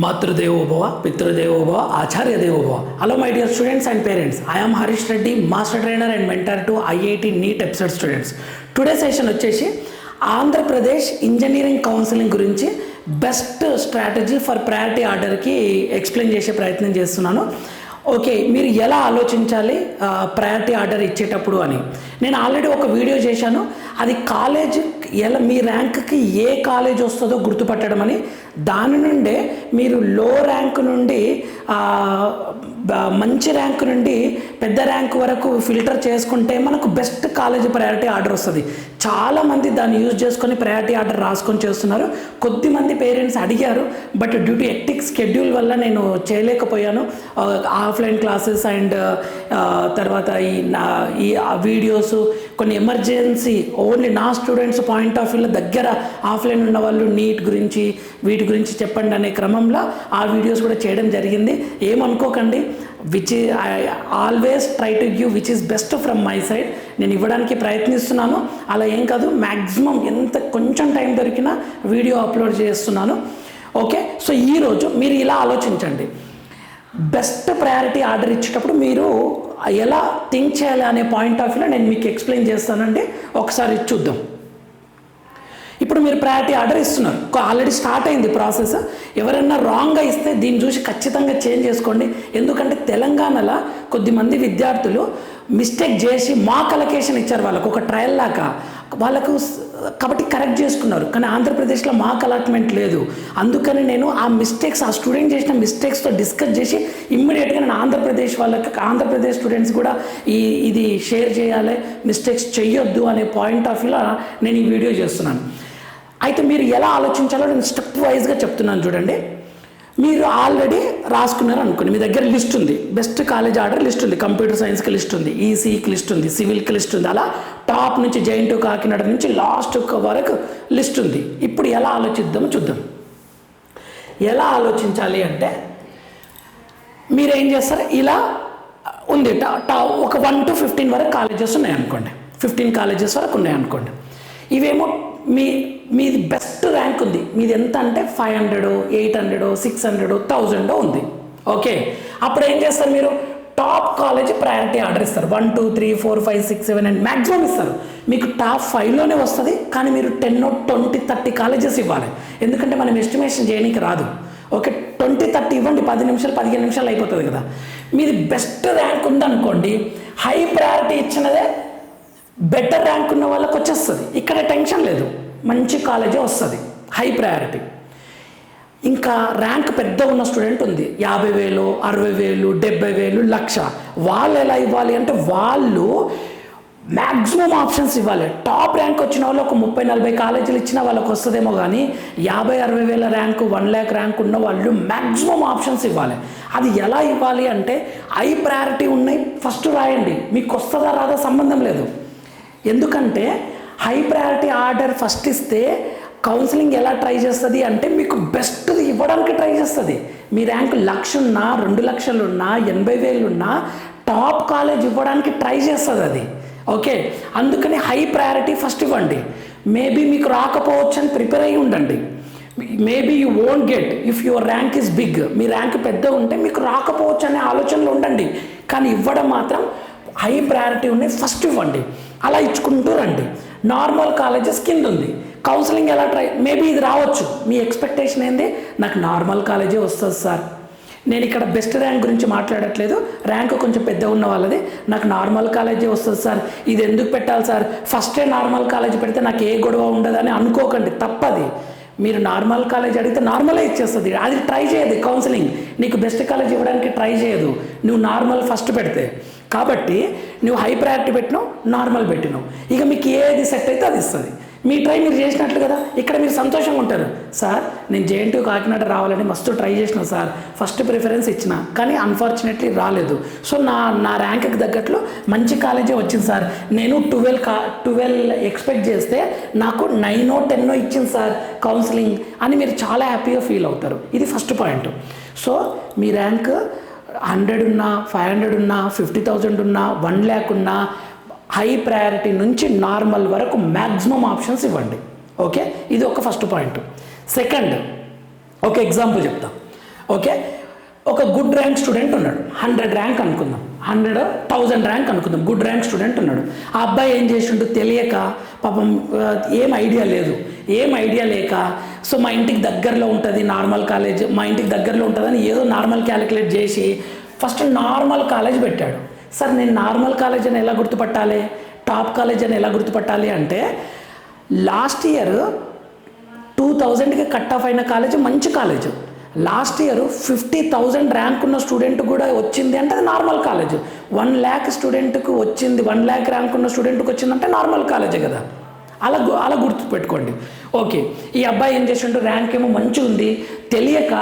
Matrudevobhava, Pitrudevobhava, Acharya Devobhava. Hello my dear students and parents. I am Harish Reddy, Master Trainer and Mentor to IIT NEET episode students. Today session వచ్చేసి Andhra Pradesh engineering counselling గురించి best strategy for priority ఆర్డర్కి explain చేసే ప్రయత్నం చేస్తున్నాను. Okay, మీరు ఎలా ఆలోచించాలి priority order ఇచ్చేటప్పుడు అని నేను ఆల్రెడీ ఒక వీడియో చేశాను. అది కాలేజ్ ఎలా మీ ర్యాంక్కి ఏ కాలేజ్ వస్తుందో గుర్తుపట్టడం అని. దాని నుండే మీరు లో ర్యాంక్ నుండి మంచి ర్యాంక్ నుండి పెద్ద ర్యాంక్ వరకు ఫిల్టర్ చేసుకుంటే మనకు బెస్ట్ కాలేజ్ ప్రయారిటీ ఆర్డర్ వస్తుంది. చాలామంది దాన్ని యూజ్ చేసుకొని ప్రయారిటీ ఆర్డర్ రాసుకొని చేస్తున్నారు. కొద్దిమంది పేరెంట్స్ అడిగారు, but due to hectic schedule వల్ల నేను చేయలేకపోయాను. ఆఫ్లైన్ క్లాసెస్ అండ్ తర్వాత ఈ వీడియోస్ కొన్ని ఎమర్జెన్సీ ఓన్లీ నా స్టూడెంట్స్ పాయింట్ ఆఫ్ వ్యూలో దగ్గర ఆఫ్లైన్ ఉన్న వాళ్ళు నీట్ గురించి వీటి గురించి చెప్పండి అనే క్రమంలో ఆ వీడియోస్ కూడా చేయడం జరిగింది. ఏమనుకోకండి, which I always try to give which is best from my side. నేను ఇవ్వడానికి ప్రయత్నిస్తున్నాను, అలా ఏం కాదు. మ్యాక్సిమం ఎంత కొంచెం టైం దొరికినా వీడియో అప్లోడ్ చేస్తున్నాను. ఓకే, సో ఈరోజు మీరు ఇలా ఆలోచించండి. బెస్ట్ ప్రయారిటీ ఆర్డర్ ఇచ్చేటప్పుడు మీరు ఎలా థింక్ చేయాలి అనే పాయింట్ ఆఫ్ వ్యూలో నేను మీకు ఎక్స్ప్లెయిన్ చేస్తానండి. ఒకసారి చూద్దాం. ఇప్పుడు మీరు ప్రయారిటీ ఆర్డర్ ఇస్తున్నారు, ఆల్రెడీ స్టార్ట్ అయింది ప్రాసెస్. ఎవరైనా రాంగ్గా ఇస్తే దీన్ని చూసి ఖచ్చితంగా చేంజ్ చేసుకోండి. ఎందుకంటే తెలంగాణలో కొద్దిమంది విద్యార్థులు మిస్టేక్ చేసి మాక్ అలొకేషన్ ఇచ్చారు, వాళ్ళకు ఒక ట్రయల్ లాగా వాళ్ళకు, కాబట్టి కరెక్ట్ చేసుకున్నారు. కానీ ఆంధ్రప్రదేశ్లో మాక్ అలాట్మెంట్ లేదు. అందుకని నేను ఆ మిస్టేక్స్, ఆ స్టూడెంట్ చేసిన మిస్టేక్స్తో డిస్కస్ చేసి ఇమ్మీడియట్గా నేను ఆంధ్రప్రదేశ్ స్టూడెంట్స్ కూడా ఇది షేర్ చేయాలి, మిస్టేక్స్ చెయ్యొద్దు అనే పాయింట్ ఆఫ్ వ్యూలో నేను ఈ వీడియో చేస్తున్నాను. అయితే మీరు ఎలా ఆలోచించాలో నేను స్టెప్ వైజ్గా చెప్తున్నాను చూడండి. మీరు ఆల్రెడీ రాసుకున్నారు అనుకోండి, మీ దగ్గర లిస్ట్ ఉంది, బెస్ట్ కాలేజ్ ఆర్డర్ లిస్ట్ ఉంది, కంప్యూటర్ సైన్స్కి లిస్ట్ ఉంది, ఈసీకి లిస్ట్ ఉంది, సివిల్కి లిస్ట్ ఉంది, అలా టాప్ నుంచి జైంట్ కాకినాడ నుంచి లాస్ట్ వరకు లిస్ట్ ఉంది. ఇప్పుడు ఎలా ఆలోచిద్దామో చూద్దాం. ఎలా ఆలోచించాలి అంటే మీరేం చేస్తారు, ఇలా ఉంది ఒక 1 to 15 వరకు కాలేజెస్ ఉన్నాయనుకోండి, 15 కాలేజెస్ వరకు ఉన్నాయనుకోండి. ఇవేమో మీది బెస్ట్ ర్యాంక్ ఉంది, మీది ఎంత అంటే 500, 800, 600, 1000 ఉంది. ఓకే, అప్పుడు ఏం చేస్తారు, మీరు టాప్ కాలేజ్ ప్రయారిటీ ఆర్డర్ ఇస్తారు. 1, 2, 3, 4, 5, 6, 7 అండ్ మ్యాక్సిమం ఇస్తారు. మీకు టాప్ 5లోనే వస్తుంది, కానీ మీరు 10, 20, 30 కాలేజెస్ ఇవ్వాలి. ఎందుకంటే మనం ఎస్టిమేషన్ చేయడానికి రాదు. ఓకే, 20, 30 ఇవ్వండి, 10 నిమిషాలు 15 నిమిషాలు అయిపోతుంది కదా. మీది బెస్ట్ ర్యాంక్ ఉందనుకోండి, హై ప్రయారిటీ ఇచ్చినదే బెటర్ ర్యాంక్ ఉన్న వాళ్ళకి వచ్చేస్తుంది. ఇక్కడ టెన్షన్ లేదు, మంచి కాలేజే వస్తుంది, హై ప్రయారిటీ. ఇంకా ర్యాంక్ పెద్ద ఉన్న స్టూడెంట్ ఉంది, 50,000, 60,000, 70,000, 1,00,000. వాళ్ళు ఎలా ఇవ్వాలి అంటే వాళ్ళు మ్యాక్సిమం ఆప్షన్స్ ఇవ్వాలి. టాప్ ర్యాంక్ వచ్చిన వాళ్ళు ఒక 30-40 కాలేజీలు ఇచ్చినా వాళ్ళకి వస్తుందేమో, కానీ 50,000-60,000 ర్యాంకు, 1,00,000 ర్యాంక్ ఉన్న వాళ్ళు మ్యాక్సిమం ఆప్షన్స్ ఇవ్వాలి. అది ఎలా ఇవ్వాలి అంటే హై ప్రయారిటీ ఉన్నాయి ఫస్ట్ రాయండి, మీకు వస్తుందా రాదా సంబంధం లేదు. ఎందుకంటే హై ప్రయారిటీ ఆర్డర్ ఫస్ట్ ఇస్తే కౌన్సిలింగ్ ఎలా ట్రై చేస్తుంది అంటే మీకు బెస్ట్ ఇవ్వడానికి ట్రై చేస్తుంది. మీ ర్యాంక్ 1,00,000 ఉన్నా, 2,00,000 ఉన్నా, 80,000 ఉన్నా టాప్ కాలేజ్ ఇవ్వడానికి ట్రై చేస్తుంది అది. ఓకే, అందుకని హై ప్రయారిటీ ఫస్ట్ ఇవ్వండి. మేబీ మీకు రాకపోవచ్చు అని ప్రిపేర్ అయ్యి ఉండండి. Maybe you won't get if your rank is big. మీ ర్యాంక్ పెద్ద ఉంటే మీకు రాకపోవచ్చు అనే ఆలోచనలో ఉండండి, కానీ ఇవ్వడం మాత్రం హై ప్రయారిటీ ఉన్నాయి ఫస్ట్ ఇవ్వండి. అలా ఇచ్చుకుంటూ రండి. నార్మల్ కాలేజెస్ కింద ఉంది, కౌన్సిలింగ్ ఎలా ట్రై, మేబీ ఇది రావచ్చు. మీ ఎక్స్పెక్టేషన్ ఏంది, నాకు నార్మల్ కాలేజే వస్తుంది సార్, నేను ఇక్కడ బెస్ట్ ర్యాంక్ గురించి మాట్లాడట్లేదు, ర్యాంక్ కొంచెం పెద్ద ఉన్న వాళ్ళది, నాకు నార్మల్ కాలేజే వస్తుంది సార్, ఇది ఎందుకు పెట్టాలి సార్, ఫస్టే నార్మల్ కాలేజ్ పెడితే నాకు ఏ గొడవ ఉండదని అనుకోకండి, తప్పది. మీరు నార్మల్ కాలేజ్ అడిగితే నార్మలే ఇచ్చేస్తుంది, అది ట్రై చేయదు. కౌన్సిలింగ్ నీకు బెస్ట్ కాలేజ్ ఇవ్వడానికి ట్రై చేయదు, నువ్వు నార్మల్ ఫస్ట్ పెడితే. కాబట్టి నువ్వు హై ప్రయారిటీ పెట్టినావు, నార్మల్ పెట్టినావు, ఇక మీకు ఏది సెట్ అయితే అది ఇస్తుంది. మీ ట్రై మీరు చేసినట్లు కదా, ఇక్కడ మీరు సంతోషంగా ఉంటారు. సార్ నేను జేఎన్టీ కాకినాడ రావాలని మస్తు ట్రై చేసిన సార్, ఫస్ట్ ప్రిఫరెన్స్ ఇచ్చిన, కానీ అన్ఫార్చునేట్లీ రాలేదు. సో నా ర్యాంక్కి తగ్గట్లు మంచి కాలేజే వచ్చింది సార్, నేను 12 ఎక్స్పెక్ట్ చేస్తే నాకు 9, 10 ఇచ్చింది సార్ కౌన్సిలింగ్ అని మీరు చాలా హ్యాపీగా ఫీల్ అవుతారు. ఇది ఫస్ట్ పాయింట్. సో మీ ర్యాంక్ 100 ఉన్నా, 500 ఉన్నా, 50,000 ఉన్నా, 1,00,000 ఉన్నా, హై ప్రయారిటీ నుంచి నార్మల్ వరకు మ్యాక్సిమం ఆప్షన్స్ ఇవ్వండి. ఓకే, ఇది ఒక ఫస్ట్ పాయింట్. సెకండ్, ఒక ఎగ్జాంపుల్ చెప్తా. ఓకే, ఒక గుడ్ ర్యాంక్ స్టూడెంట్ ఉన్నాడు, 100 ర్యాంక్ అనుకుందాం, 100,000 ర్యాంక్ అనుకుందాం, గుడ్ ర్యాంక్ స్టూడెంట్ ఉన్నాడు. ఆ అబ్బాయి ఏం చేసిండు తెలియక పాపం ఏం ఐడియా లేక సో మా ఇంటికి దగ్గరలో ఉంటుంది నార్మల్ కాలేజ్, మా ఇంటికి దగ్గరలో ఉంటుందని ఏదో నార్మల్ క్యాలిక్యులేట్ చేసి ఫస్ట్ నార్మల్ కాలేజ్ పెట్టాడు. సార్ నేను నార్మల్ కాలేజ్ అని ఎలా గుర్తుపట్టాలి, టాప్ కాలేజ్ అని ఎలా గుర్తుపట్టాలి అంటే లాస్ట్ ఇయర్ 2000కి కట్ ఆఫ్ అయిన కాలేజ్ మంచి కాలేజ్, లాస్ట్ ఇయర్ 50,000 ర్యాంక్ ఉన్న స్టూడెంట్ కూడా వచ్చింది అంటే అది నార్మల్ కాలేజ్. 1 lakh స్టూడెంట్కి వచ్చింది, 1 lakh ర్యాంక్ ఉన్న స్టూడెంట్కి వచ్చిందంటే నార్మల్ కాలేజే కదా. అలా గుర్తుపెట్టుకోండి. ఓకే, ఈ అబ్బాయి ఏం చేసిండు, ర్యాంక్ ఏమో మంచిగా ఉంది, తెలియక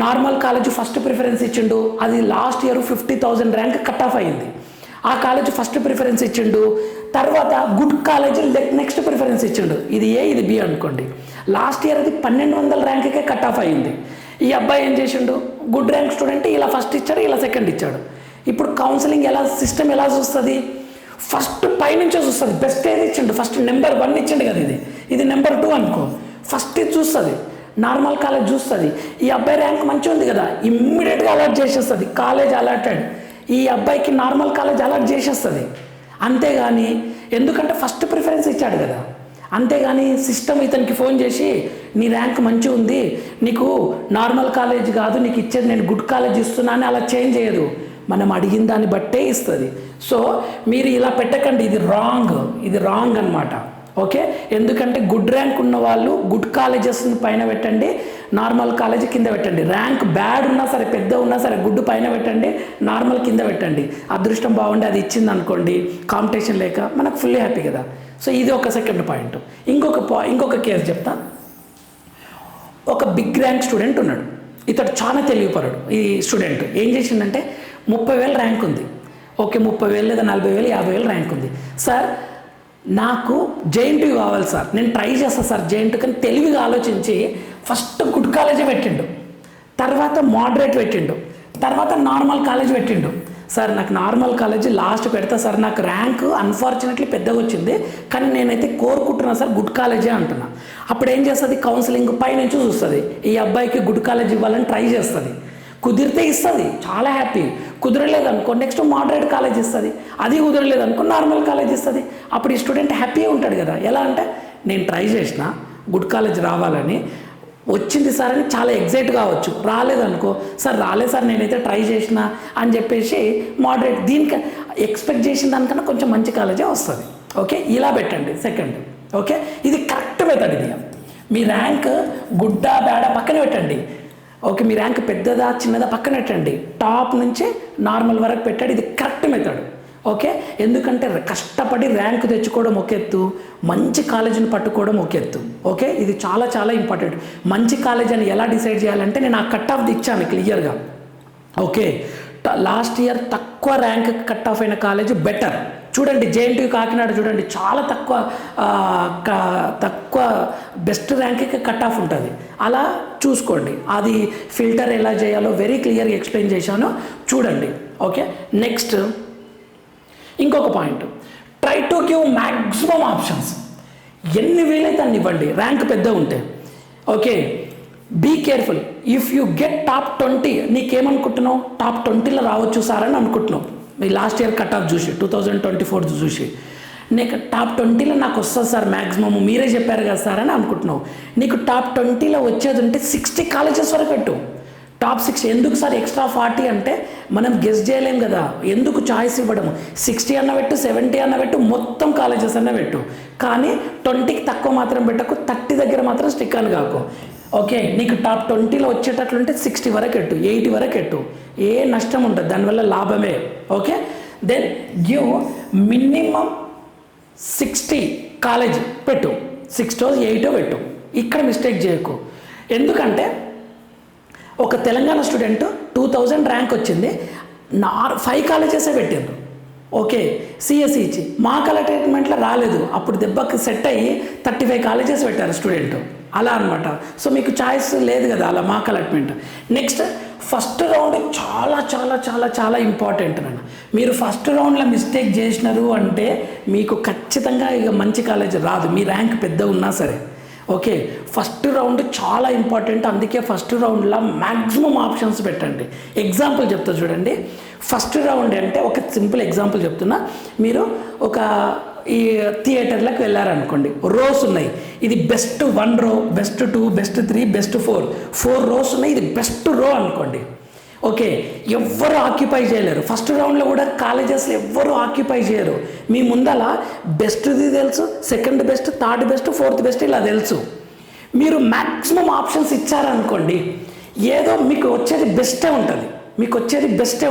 నార్మల్ కాలేజ్ ఫస్ట్ ప్రిఫరెన్స్ ఇచ్చిండు. అది last year 50,000 rank cut off అయ్యింది. ఆ కాలేజ్ ఫస్ట్ ప్రిఫరెన్స్ ఇచ్చిండు, తర్వాత గుడ్ కాలేజ్ నెక్స్ట్ ప్రిఫరెన్స్ ఇచ్చిండు. ఇది ఏ ఇది బి అనుకోండి. లాస్ట్ ఇయర్ అది 1200 ర్యాంక్కే కట్ ఆఫ్ అయ్యింది. ఈ అబ్బాయి ఏం చేసిండు, గుడ్ ర్యాంక్ స్టూడెంట్ ఇలా ఫస్ట్ ఇచ్చాడు, ఇలా సెకండ్ ఇచ్చాడు. ఇప్పుడు కౌన్సిలింగ్ సిస్టమ్ ఎలా చూస్తుంది, ఫస్ట్ పైనుంచే చూస్తుంది. బెస్ట్ ఏది ఇచ్చిండు, ఫస్ట్ నెంబర్ 1 ఇచ్చిండు కదా, ఇది నెంబర్ 2 అనుకో, ఫస్ట్ ఇది చూస్తుంది, నార్మల్ కాలేజ్ చూస్తుంది. ఈ అబ్బాయి ర్యాంక్ మంచిగా ఉంది కదా, ఇమ్మీడియట్గా అలర్ట్ చేసేస్తుంది, కాలేజ్ అలర్టెడ్, ఈ అబ్బాయికి నార్మల్ కాలేజ్ అలర్ట్ చేసేస్తుంది. అంతేగాని ఎందుకంటే ఫస్ట్ ప్రిఫరెన్స్ ఇచ్చాడు కదా, అంతేగాని సిస్టమ్ ఇతనికి ఫోన్ చేసి నీ ర్యాంక్ మంచిగా ఉంది, నీకు నార్మల్ కాలేజ్ కాదు నీకు ఇచ్చేది, నేను గుడ్ కాలేజ్ ఇస్తున్నాను అలా చేంజ్ చేయదు, మనం అడిగిన దాన్ని బట్టే ఇస్తుంది. సో మీరు ఇలా పెట్టకండి, ఇది రాంగ్ అనమాట. ఓకే, ఎందుకంటే గుడ్ ర్యాంక్ ఉన్న వాళ్ళు గుడ్ కాలేజెస్ని పైన పెట్టండి, నార్మల్ కాలేజ్ కింద పెట్టండి. ర్యాంక్ బ్యాడ్ ఉన్నా సరే, పెద్ద ఉన్నా సరే, గుడ్ పైన పెట్టండి, నార్మల్ కింద పెట్టండి. అదృష్టం బాగుండి అది ఇచ్చింది అనుకోండి, కాంపిటీషన్ లేక మనకు ఫుల్లీ హ్యాపీ కదా. సో ఇది ఒక సెకండ్ పాయింట్. ఇంకొక కేసు చెప్తా. ఒక బిగ్ ర్యాంక్ స్టూడెంట్ ఉన్నాడు, ఇతడు చాలా తెలివిపరుడు. ఈ స్టూడెంట్ ఏం చేసిందంటే 30,000 ర్యాంక్ ఉంది. ఓకే, 30,000 లేదా 40,000 50,000 ర్యాంక్ ఉంది. సార్ నాకు JNTU కావాలి సార్, నేను ట్రై చేస్తాను సార్ JNTU, కానీ తెలివిగా ఆలోచించి ఫస్ట్ గుడ్ కాలేజే పెట్టిండు, తర్వాత మోడరేట్ పెట్టిండు, తర్వాత నార్మల్ కాలేజ్ పెట్టిండు. సార్ నాకు నార్మల్ కాలేజ్ లాస్ట్ పెడతా సార్, నాకు ర్యాంక్ అన్ఫార్చునేట్లీ పెద్దగా వచ్చింది, కానీ నేనైతే కోరుకుంటున్నా సార్ గుడ్ కాలేజే అంటున్నా. అప్పుడు ఏం చేస్తుంది, కౌన్సిలింగ్ పైనుంచి చూస్తుంది, ఈ అబ్బాయికి గుడ్ కాలేజ్ ఇవ్వాలని ట్రై చేస్తుంది. కుదిరితే ఇస్తుంది, చాలా హ్యాపీ. కుదరలేదు అనుకో నెక్స్ట్ మోడరేట్ కాలేజ్ ఇస్తుంది, అది కుదరలేదు అనుకో నార్మల్ కాలేజ్ ఇస్తుంది. అప్పుడు ఈ స్టూడెంట్ హ్యాపీగా ఉంటాడు కదా. ఎలా అంటే నేను ట్రై చేసిన గుడ్ కాలేజ్ రావాలని, వచ్చింది సార్ అని చాలా ఎగ్జైట్ కావచ్చు. రాలేదనుకో, సార్ రాలేదు సార్ నేనైతే ట్రై చేసిన అని చెప్పేసి మోడరేట్, దీనికి ఎక్స్పెక్ట్ చేసిన దానికన్నా కొంచెం మంచి కాలేజే వస్తుంది. ఓకే, ఇలా పెట్టండి సెకండ్. ఓకే, ఇది కరెక్ట్ మెథడ్. ఇది మీ ర్యాంక్ గుడ్డా బ్యాడా పక్కన పెట్టండి. ఓకే, మీ ర్యాంక్ పెద్దదా చిన్నదా పక్కన పెట్టండి, టాప్ నుంచి నార్మల్ వరకు పెట్టాడు. ఇది కరెక్ట్ మెథడ్. ఓకే, ఎందుకంటే కష్టపడి ర్యాంక్ తెచ్చుకోవడం ఒక ఎత్తు, మంచి కాలేజీని పట్టుకోవడం ఒక ఎత్తు. ఓకే, ఇది చాలా చాలా ఇంపార్టెంట్. మంచి కాలేజ్ అని ఎలా డిసైడ్ చేయాలంటే నేను ఆ కట్ ఆఫ్ ఇచ్చాను క్లియర్గా. ఓకే, లాస్ట్ ఇయర్ తక్కువ ర్యాంక్ కట్ ఆఫ్ అయిన కాలేజ్ బెటర్. చూడండి JNTU కాకినాడ చూడండి, చాలా తక్కువ బెస్ట్ ర్యాంక్కి కట్ ఆఫ్ ఉంటుంది. అలా చూసుకోండి. అది ఫిల్టర్ ఎలా చేయాలో వెరీ క్లియర్గా ఎక్స్ప్లెయిన్ చేశాను, చూడండి. ఓకే, నెక్స్ట్ ఇంకొక point, try to give maximum options. ఎన్ని వీలైతే అన్ని ఇవ్వండి ర్యాంక్ పెద్ద ఉంటే. Okay, be careful. If you get top 20, నీకేమనుకుంటున్నావు, టాప్ 20లో రావచ్చు సార్ అని అనుకుంటున్నావు. మీ లాస్ట్ ఇయర్ కట్ ఆఫ్ చూసి 2024 చూసి నీకు టాప్ 20లో నాకు వస్తుంది సార్ మ్యాక్సిమమ్, మీరే చెప్పారు కదా సార్ అని అనుకుంటున్నావు. నీకు టాప్ 20లో వచ్చేది ఉంటే 60 కాలేజెస్ వరకు పెట్టు. టాప్ 6 ఎందుకు సార్ ఎక్స్ట్రా 40 అంటే మనం గెస్ చేయలేం కదా, ఎందుకు చాయిస్ ఇవ్వడము. 60 అన్న పెట్టు, 70 అన్న పెట్టు, మొత్తం కాలేజెస్ అన్న పెట్టు, కానీ 20కి తక్కువ మాత్రం పెట్టకు, 30 దగ్గర మాత్రం స్టిక్ అని కాకు. ఓకే, నీకు టాప్ 20లో వచ్చేటట్లుంటే 60 వరకు ఎట్టు, 80 వరకు ఎట్టు, ఏ నష్టం ఉంటుంది, దానివల్ల లాభమే. Okay, then give minimum 60 college పెట్టు, 6 8 పెట్టు. ఇక్కడ మిస్టేక్ చేయకు. ఎందుకంటే ఒక తెలంగాణ స్టూడెంట్ 2000 ర్యాంక్ వచ్చింది, 5 కాలేజెసే పెట్టిండ్రు. ఓకే, సిఎస్సి ఇచ్చి మా కలెక్టమెంట్లో రాలేదు, అప్పుడు దెబ్బకి సెట్ అయ్యి 35 కాలేజెస్ పెట్టారు స్టూడెంట్. అలా అనమాట. సో మీకు చాయిస్ లేదు కదా అలా మా కలెక్టమెంట్. నెక్స్ట్ ఫస్ట్ రౌండ్ చాలా చాలా చాలా చాలా ఇంపార్టెంట్ నాన్న. మీరు ఫస్ట్ రౌండ్లో మిస్టేక్ చేసినారు అంటే మీకు ఖచ్చితంగా ఇక మంచి కాలేజ్ రాదు, మీ ర్యాంక్ పెద్ద ఉన్నా సరే. ఓకే, ఫస్ట్ రౌండ్ చాలా ఇంపార్టెంట్. అందుకే ఫస్ట్ రౌండ్లో మ్యాక్సిమం ఆప్షన్స్ పెట్టండి. ఎగ్జాంపుల్ చెప్తా చూడండి. ఫస్ట్ రౌండ్ అంటే ఒక సింపుల్ ఎగ్జాంపుల్ చెప్తున్నా. మీరు ఒక ఈ థియేటర్లకు వెళ్ళారనుకోండి, రోస్ ఉన్నాయి. ఇది బెస్ట్ 1 రో, బెస్ట్ 2, బెస్ట్ 3, బెస్ట్ 4 రోస్ ఉన్నాయి. ఇది బెస్ట్ రో అనుకోండి. ఓకే, ఎవ్వరు ఆక్యుపై చేయలేరు. ఫస్ట్ రౌండ్లో కూడా కాలేజెస్లో ఎవ్వరు ఆక్యుపై చేయరు. మీ ముందల బెస్ట్ది తెలుసు, second best, third best, fourth best ఇలా తెలుసు. మీరు మ్యాక్సిమం ఆప్షన్స్ ఇచ్చారనుకోండి, ఏదో మీకు వచ్చేది బెస్టే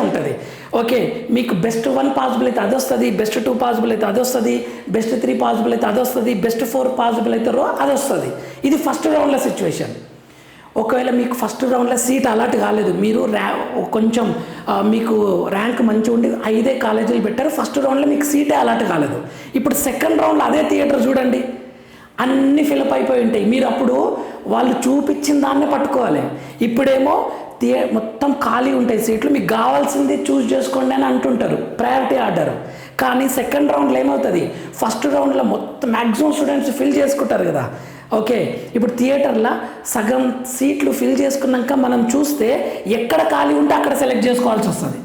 ఉంటుంది. ఓకే, మీకు బెస్ట్ 1 పాసిబుల్ అయితే అది వస్తుంది, బెస్ట్ 2 పాసిబుల్ అయితే అది వస్తుంది, బెస్ట్ 3 పాసిబుల్ అయితే అది వస్తుంది, బెస్ట్ 4 పాసిబుల్ అయితే రో అది వస్తుంది. ఇది ఫస్ట్ రౌండ్లో సిచ్యువేషన్. ఒకవేళ మీకు ఫస్ట్ రౌండ్లో సీట్ అలాట్ కాలేదు, మీరు కొంచెం మీకు ర్యాంక్ మంచిగా ఉండి 5 కాలేజీలు పెట్టారు, ఫస్ట్ రౌండ్లో మీకు సీటే అలాట్ కాలేదు. ఇప్పుడు సెకండ్ రౌండ్లో అదే థియేటర్ చూడండి, అన్నీ ఫిలప్ అయిపోయి ఉంటాయి. మీరు అప్పుడు వాళ్ళు చూపించిన దాన్నే పట్టుకోవాలి. ఇప్పుడేమో మొత్తం ఖాళీ ఉంటాయి సీట్లు, మీకు కావాల్సింది చూస్ చేసుకోండి అని అంటుంటారు, ప్రయారిటీ ఆర్డర్. కానీ సెకండ్ రౌండ్లో ఏమవుతుంది, ఫస్ట్ రౌండ్లో మొత్తం మ్యాక్సిమం స్టూడెంట్స్ ఫిల్ చేసుకుంటారు కదా. ఓకే, ఇప్పుడు థియేటర్లో సగం సీట్లు ఫిల్ చేసుకున్నాక మనం చూస్తే ఎక్కడ ఖాళీ ఉంటే అక్కడ సెలెక్ట్ చేసుకోవాల్సి వస్తుంది.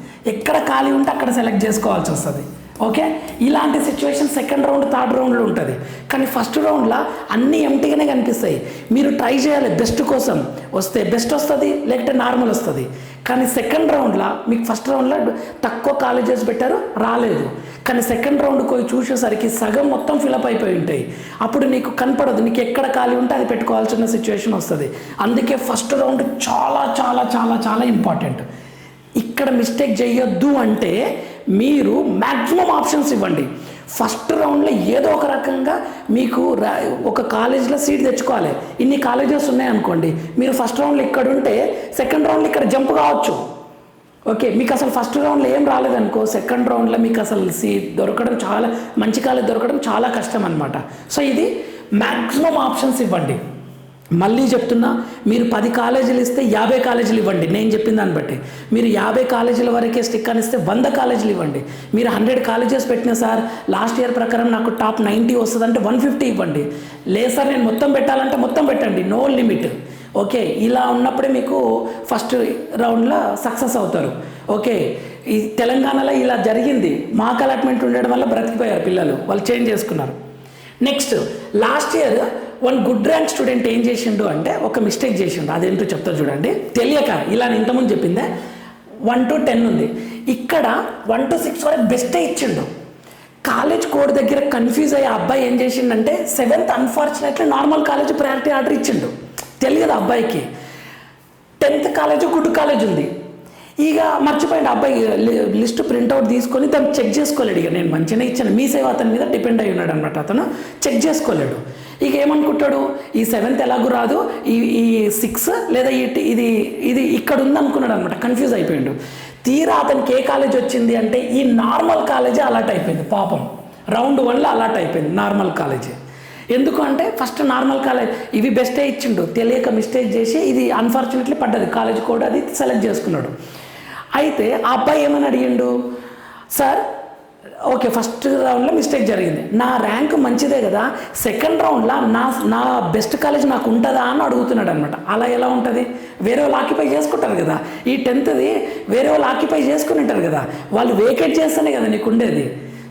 ఓకే, ఇలాంటి సిచ్యువేషన్ సెకండ్ రౌండ్, థర్డ్ రౌండ్లో ఉంటుంది. కానీ ఫస్ట్ రౌండ్లో అన్నీ ఎంటీగానే కనిపిస్తాయి. మీరు ట్రై చేయాలి, బెస్ట్ కోసం వస్తే బెస్ట్ వస్తుంది, లేకపోతే నార్మల్ వస్తుంది. కానీ సెకండ్ రౌండ్లో మీకు ఫస్ట్ రౌండ్లో తక్కువ కాలేజెస్ పెట్టారు, రాలేదు. కానీ సెకండ్ రౌండ్ పోయి చూసేసరికి సగం మొత్తం ఫిలప్ అయిపోయి ఉంటాయి. అప్పుడు నీకు కనపడదు, నీకు ఎక్కడ ఖాళీ ఉంటే అది పెట్టుకోవాల్సిన సిచ్యువేషన్ వస్తుంది. అందుకే ఫస్ట్ రౌండ్ చాలా చాలా చాలా చాలా ఇంపార్టెంట్. ఇక్కడ మిస్టేక్ చేయొద్దు అంటే మీరు మ్యాక్సిమం ఆప్షన్స్ ఇవ్వండి. ఫస్ట్ రౌండ్లో ఏదో ఒక రకంగా మీకు ఒక కాలేజ్లో సీట్ తెచ్చుకోవాలి. ఇన్ని కాలేజెస్ ఉన్నాయనుకోండి, మీరు ఫస్ట్ రౌండ్లో ఇక్కడ ఉంటే సెకండ్ రౌండ్లో ఇక్కడ జంప్ కావచ్చు. ఓకే, మీకు అసలు ఫస్ట్ రౌండ్లో ఏం రాలేదనుకో, సెకండ్ రౌండ్లో మీకు అసలు సీట్ దొరకడం, చాలా మంచి కాలేజ్ దొరకడం చాలా కష్టం అనమాట. సో ఇది మ్యాక్సిమం ఆప్షన్స్ ఇవ్వండి. మళ్ళీ చెప్తున్నా, మీరు 10 కాలేజీలు ఇస్తే 50 కాలేజీలు ఇవ్వండి. నేను చెప్పిన దాన్ని బట్టి మీరు 50 కాలేజీల వరకే స్టిక్ అని ఇస్తే 100 కాలేజీలు ఇవ్వండి. మీరు 100 కాలేజెస్ పెట్టిన సార్ లాస్ట్ ఇయర్ ప్రకారం నాకు టాప్ 90 వస్తుందంటే 150 ఇవ్వండి. లేదు సార్ నేను మొత్తం పెట్టాలంటే మొత్తం పెట్టండి, నో లిమిట్. ఓకే, ఇలా ఉన్నప్పుడే మీకు ఫస్ట్ రౌండ్లో సక్సెస్ అవుతారు. ఓకే, ఈ తెలంగాణలో ఇలా జరిగింది. మాక్ అలాట్మెంట్ ఉండడం వల్ల బ్రతికిపోయారు పిల్లలు, వాళ్ళు చేంజ్ చేసుకున్నారు. Next, last year 1 good rank student ఏం చేసిండు అంటే ఒక మిస్టేక్ చేసిండు. అదేంటో చెప్తా చూడండి. తెలియక ఇలా ఇంతకుముందు చెప్పిందే 1 to 10 ఉంది, ఇక్కడ 1 to 6 వరకు బెస్టే ఇచ్చిండు. కాలేజ్ కోడ్ దగ్గర కన్ఫ్యూజ్ అయ్యే అబ్బాయి ఏం చేసిండంటే 7th unfortunately normal college priority order ఇచ్చిండు. తెలియదు అబ్బాయికి. 10th కాలేజ్ గుడ్ కాలేజ్ ఉంది. ఇక మర్చిపోయింది అబ్బాయి, లిస్ట్ ప్రింట్అవుట్ తీసుకొని దాన్ని చెక్ చేసుకోలేడు. ఇక నేను మంచిగానే ఇచ్చాను, మీ సేవ అతని మీద డిపెండ్ అయి ఉన్నాడు అనమాట. అతను చెక్ చేసుకోలేడు. ఇక ఏమనుకుంటాడు, ఈ 7th ఎలాగూ రాదు, ఈ 6 లేదా ఇది ఇక్కడ ఉందనుకున్నాడు అనమాట. కన్ఫ్యూజ్ అయిపోయాడు. తీరా అతనికి ఏ కాలేజ్ వచ్చింది అంటే ఈ నార్మల్ కాలేజీ అలాట్ అయిపోయింది. పాపం రౌండ్ 1లో అలాట్ అయిపోయింది నార్మల్ కాలేజీ. ఎందుకు అంటే ఫస్ట్ నార్మల్ కాలేజ్ ఇవి బెస్టే ఇచ్చిండు, తెలియక మిస్టేక్ చేసి ఇది అన్ఫార్చునేట్లీ పడ్డది కాలేజ్ కోడ్, అది సెలెక్ట్ చేసుకున్నాడు. అయితే ఆ అబ్బాయి ఏమని అడిగిండు, సార్ ఓకే ఫస్ట్ రౌండ్లో మిస్టేక్ జరిగింది, నా ర్యాంక్ మంచిదే కదా, సెకండ్ రౌండ్లో నా బెస్ట్ కాలేజ్ నాకు ఉంటుందా అని అడుగుతున్నాడు అనమాట. అలా ఎలా ఉంటుంది, వేరే వాళ్ళు ఆక్యుపై చేసుకుంటారు కదా, ఈ 10th వేరే వాళ్ళు ఆక్యుపై చేసుకుని ఉంటారు కదా, వాళ్ళు వేకేట్ చేస్తేనే కదా నీకు ఉండేది.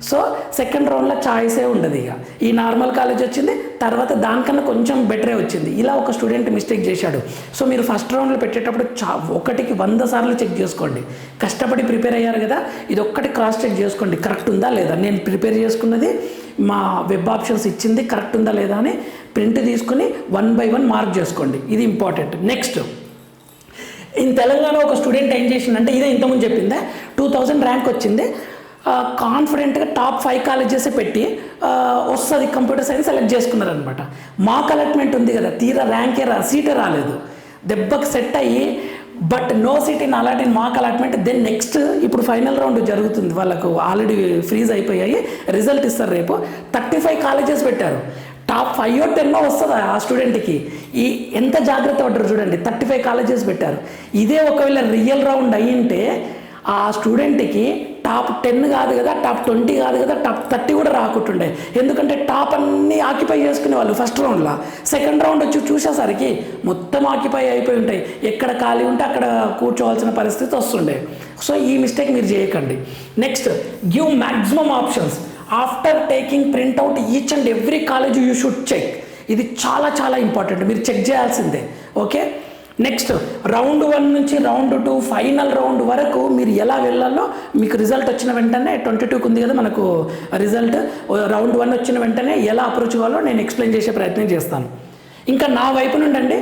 సో సెకండ్ రౌండ్లో చాయిసే ఉండదు. ఇక ఈ నార్మల్ కాలేజ్ వచ్చింది, తర్వాత దానికన్నా కొంచెం బెటరే వచ్చింది. ఇలా ఒక స్టూడెంట్ మిస్టేక్ చేశాడు. సో మీరు ఫస్ట్ రౌండ్లో పెట్టేటప్పుడు 1కి 100 సార్లు చెక్ చేసుకోండి. కష్టపడి ప్రిపేర్ అయ్యారు కదా, ఇది ఒక్కటి క్రాస్ చెక్ చేసుకోండి, కరెక్ట్ ఉందా లేదా, నేను ప్రిపేర్ చేసుకున్నది మా వెబ్ ఆప్షన్స్ ఇచ్చింది కరెక్ట్ ఉందా లేదా అని ప్రింట్ తీసుకుని 1 by 1 మార్క్ చేసుకోండి. ఇది ఇంపార్టెంట్. నెక్స్ట్, ఇన్ తెలంగాణ ఒక స్టూడెంట్ ఏం చేసిందంటే, ఇదే ఇంతకుముందు చెప్పిందే, 2000 ర్యాంక్ వచ్చింది, కాన్ఫిడెంట్గా టాప్ 5 కాలేజెసే పెట్టి వస్తుంది కంప్యూటర్ సైన్స్ సెలెక్ట్ చేసుకున్నారనమాట. మాక్ అలాట్మెంట్ ఉంది కదా, తీరా ర్యాంకే సీటే రాలేదు, దెబ్బకి సెట్ అయ్యి but no seat in allot in mock allotment. Then next ఇప్పుడు ఫైనల్ రౌండ్ జరుగుతుంది, వాళ్ళకు ఆల్రెడీ ఫ్రీజ్ అయిపోయాయి, రిజల్ట్ ఇస్తారు రేపు. 35 కాలేజెస్ పెట్టారు, టాప్ 5 or 10 వస్తుంది ఆ స్టూడెంట్కి. ఎంత జాగ్రత్త పడ్డారు చూడండి, 35 కాలేజెస్ పెట్టారు. ఇదే ఒకవేళ రియల్ రౌండ్ అయ్యింటే ఆ స్టూడెంట్కి టాప్ 10 కాదు కదా, టాప్ 20 కాదు కదా, టాప్ 30 కూడా రాకుంటుండే. ఎందుకంటే టాప్ అన్నీ ఆక్యుపై చేసుకునే వాళ్ళు ఫస్ట్ రౌండ్లో. సెకండ్ రౌండ్ వచ్చి చూసేసరికి మొత్తం ఆక్యుపై అయిపోయి ఉంటాయి. ఎక్కడ ఖాళీ ఉంటే అక్కడ కూర్చోవాల్సిన పరిస్థితి వస్తుండే. సో ఈ మిస్టేక్ మీరు చేయకండి. Next, give maximum options after taking printout each and every college you should check. ఇది చాలా చాలా ఇంపార్టెంట్, మీరు చెక్ చేయాల్సిందే. ఓకే, నెక్స్ట్ రౌండ్ 1 నుంచి రౌండ్ 2 ఫైనల్ రౌండ్ వరకు మీరు ఎలా వెళ్ళాలో మీకు రిజల్ట్ వచ్చిన వెంటనే 22కి ఉంది కదా మనకు రిజల్ట్. రౌండ్ 1 వచ్చిన వెంటనే ఎలా అప్రోచ్ అవ్వాలో నేను ఎక్స్ప్లెయిన్ చేసే ప్రయత్నం చేస్తాను. ఇంకా నా వైపు నుండి అండి,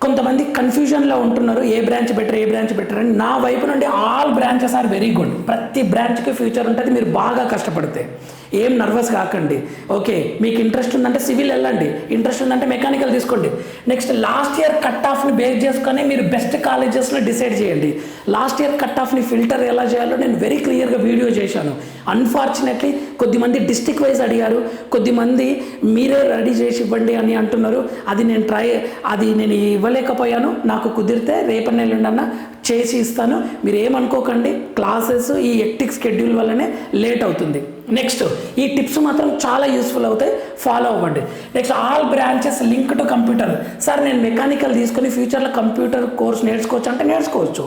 కొంతమంది కన్ఫ్యూజన్లో ఉంటున్నారు ఏ బ్రాంచ్ బెటర్ అని. నా వైపు నుండి all branches are very good. ప్రతి బ్రాంచ్కి ఫ్యూచర్ ఉంటుంది మీరు బాగా కష్టపడితే. ఏం నర్వస్ కాకండి. ఓకే, మీకు ఇంట్రెస్ట్ ఉందంటే సివిల్ వెళ్ళండి, ఇంట్రెస్ట్ ఉందంటే మెకానికల్ తీసుకోండి. నెక్స్ట్, లాస్ట్ ఇయర్ కట్ ఆఫ్ని బేస్ చేసుకొని మీరు బెస్ట్ కాలేజెస్ని డిసైడ్ చేయండి. లాస్ట్ ఇయర్ కట్ ఆఫ్ని ఫిల్టర్ ఎలా చేయాలో నేను వెరీ క్లియర్గా వీడియో చేశాను. అన్ఫార్చునేట్లీ కొద్దిమంది డిస్ట్రిక్ట్ వైజ్ అడిగారు, కొద్దిమంది మీరే రెడీ చేసి ఇవ్వండి అని అంటున్నారు. అది నేను ఇవ్వలేకపోయాను. నాకు కుదిరితే రేపటి నెలలుండన్నా చేసి ఇస్తాను. మీరు ఏమనుకోకండి, క్లాసెస్ ఈ ఎక్టిక్ షెడ్యూల్ వల్లనే లేట్ అవుతుంది. నెక్స్ట్, ఈ టిప్స్ మాత్రం చాలా యూస్ఫుల్ అవుతాయి, ఫాలో అవ్వండి. Next, all branches link to computer. Sir నేను మెకానికల్ తీసుకొని ఫ్యూచర్లో కంప్యూటర్ కోర్స్ నేర్చుకోవచ్చు అంటే నేర్చుకోవచ్చు,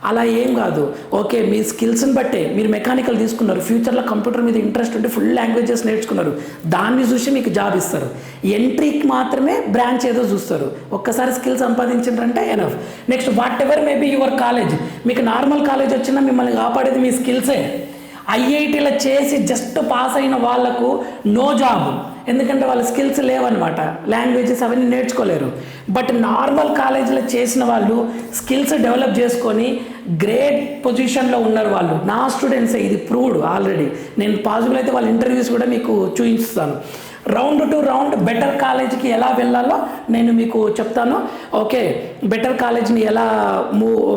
అలా ఏం కాదు. ఓకే, మీ స్కిల్స్ని బట్టే మీరు మెకానికల్ తీసుకున్నారు, ఫ్యూచర్లో కంప్యూటర్ మీద ఇంట్రెస్ట్ ఉంటే ఫుల్ లాంగ్వేజెస్ నేర్చుకున్నారు, దాన్ని చూసి మీకు జాబ్ ఇస్తారు. ఎంట్రీకి మాత్రమే బ్రాంచ్ ఏదో చూస్తారు. ఒక్కసారి స్కిల్ సంపాదించారంటే enough. Next, whatever may be your college. మీకు నార్మల్ కాలేజ్ వచ్చినా మిమ్మల్ని కాపాడేది మీ స్కిల్సే. ఐఐటీలో చేసి జస్ట్ పాస్ అయిన వాళ్ళకు నో జాబ్, ఎందుకంటే వాళ్ళ స్కిల్స్ లేవన్నమాట, లాంగ్వేజెస్ అవన్నీ నేర్చుకోలేరు. బట్ నార్మల్ కాలేజీలో చేసిన వాళ్ళు స్కిల్స్ డెవలప్ చేసుకొని గ్రేట్ పొజిషన్లో ఉన్నారు వాళ్ళు. నా స్టూడెంట్సే, ఇది ప్రూవ్డ్ ఆల్రెడీ. నేను పాసిబుల్ అయితే వాళ్ళ ఇంటర్వ్యూస్ కూడా మీకు చూపిస్తాను. రౌండ్ టు రౌండ్ బెటర్ కాలేజ్కి ఎలా వెళ్ళాలో నేను మీకు చెప్తాను. ఓకే, బెటర్ కాలేజ్ని ఎలా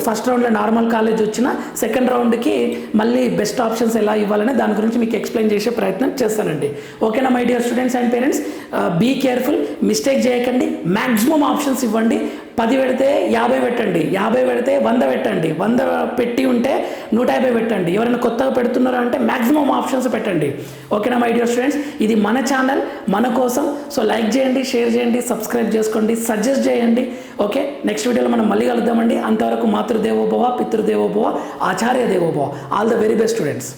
ఫస్ట్ రౌండ్లో నార్మల్ కాలేజ్ వచ్చినా సెకండ్ రౌండ్కి మళ్ళీ బెస్ట్ ఆప్షన్స్ ఎలా ఇవ్వాలని దాని గురించి మీకు ఎక్స్ప్లెయిన్ చేసే ప్రయత్నం చేస్తానండి. ఓకేనా my dear students and parents, be careful, mistake చేయకండి, మ్యాక్సిమం ఆప్షన్స్ ఇవ్వండి. 10 పెడితే 50 పెట్టండి, 50 పెడితే 100 పెట్టండి, 100 పెట్టి ఉంటే 150 పెట్టండి. ఎవరైనా కొత్తగా పెడుతున్నారా అంటే మ్యాక్సిమం ఆప్షన్స్ పెట్టండి. ఓకేనా మై డియర్ స్టూడెంట్స్, ఇది మన ఛానల్, మన కోసం. సో లైక్ చేయండి, షేర్ చేయండి, సబ్స్క్రైబ్ చేసుకోండి, సజెస్ట్ చేయండి. ఓకే, నెక్స్ట్ వీడియోలో మనం మళ్ళీ కలుద్దామండి. అంతవరకు మాతృదేవోభవ, పితృదేవోభవ, ఆచార్య దేవోభవ. All the very best students.